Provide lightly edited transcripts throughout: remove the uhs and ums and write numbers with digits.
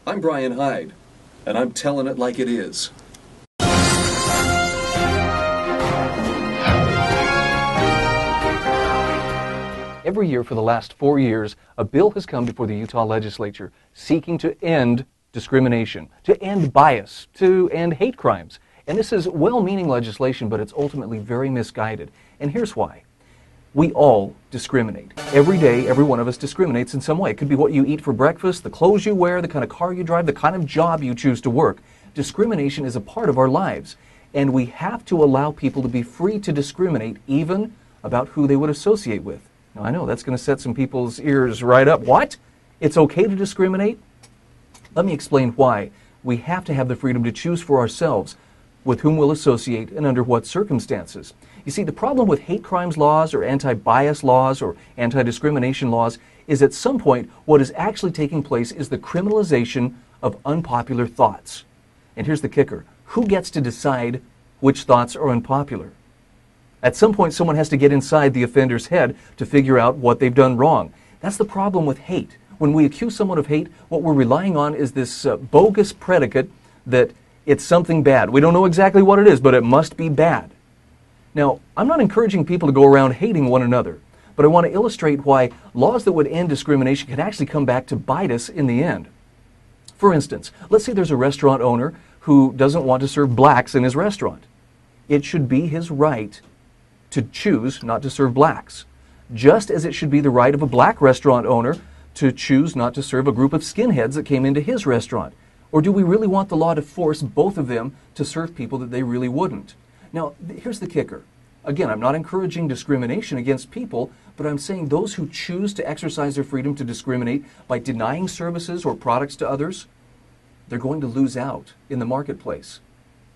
I'm Bryan Hyde, and I'm telling it like it is. Every year for the last 4 years, a bill has come before the Utah legislature seeking to end discrimination, to end bias, to end hate crimes. And this is well-meaning legislation, but it's ultimately very misguided. And here's why. We all discriminate. Every day, every one of us discriminates in some way. It could be what you eat for breakfast, the clothes you wear, the kind of car you drive, the kind of job you choose to work. Discrimination is a part of our lives. And we have to allow people to be free to discriminate, even about who they would associate with. Now, I know that's going to set some people's ears right up. What? It's okay to discriminate? Let me explain why. We have to have the freedom to choose for ourselves with whom we'll associate and under what circumstances. You see, the problem with hate crimes laws or anti-bias laws or anti-discrimination laws is at some point what is actually taking place is the criminalization of unpopular thoughts. And here's the kicker. Who gets to decide which thoughts are unpopular? At some point, someone has to get inside the offender's head to figure out what they've done wrong. That's the problem with hate. When we accuse someone of hate, what we're relying on is this bogus predicate that it's something bad. We don't know exactly what it is, but it must be bad. Now, I'm not encouraging people to go around hating one another, but I want to illustrate why laws that would end discrimination can actually come back to bite us in the end. For instance, let's say there's a restaurant owner who doesn't want to serve blacks in his restaurant. It should be his right to choose not to serve blacks, just as it should be the right of a black restaurant owner to choose not to serve a group of skinheads that came into his restaurant. Or do we really want the law to force both of them to serve people that they really wouldn't? Now, here's the kicker. Again, I'm not encouraging discrimination against people, but I'm saying those who choose to exercise their freedom to discriminate by denying services or products to others, they're going to lose out in the marketplace.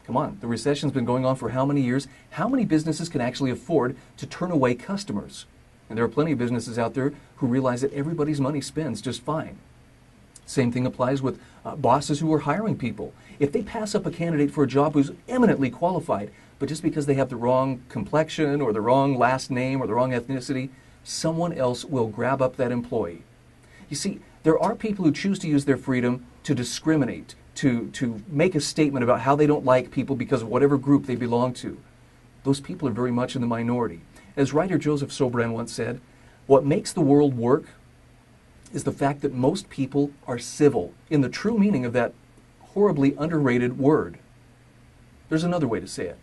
Come on, the recession's been going on for how many years? How many businesses can actually afford to turn away customers? And there are plenty of businesses out there who realize that everybody's money spends just fine. Same thing applies with bosses who are hiring people. If they pass up a candidate for a job who's eminently qualified, but just because they have the wrong complexion or the wrong last name or the wrong ethnicity, someone else will grab up that employee. You see, there are people who choose to use their freedom to discriminate, to make a statement about how they don't like people because of whatever group they belong to. Those people are very much in the minority. As writer Joseph Sobran once said, what makes the world work is the fact that most people are civil, in the true meaning of that horribly underrated word. There's another way to say it.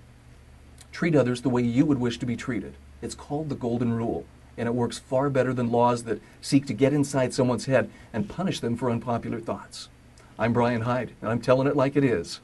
Treat others the way you would wish to be treated. It's called the Golden Rule, and it works far better than laws that seek to get inside someone's head and punish them for unpopular thoughts. I'm Bryan Hyde, and I'm telling it like it is.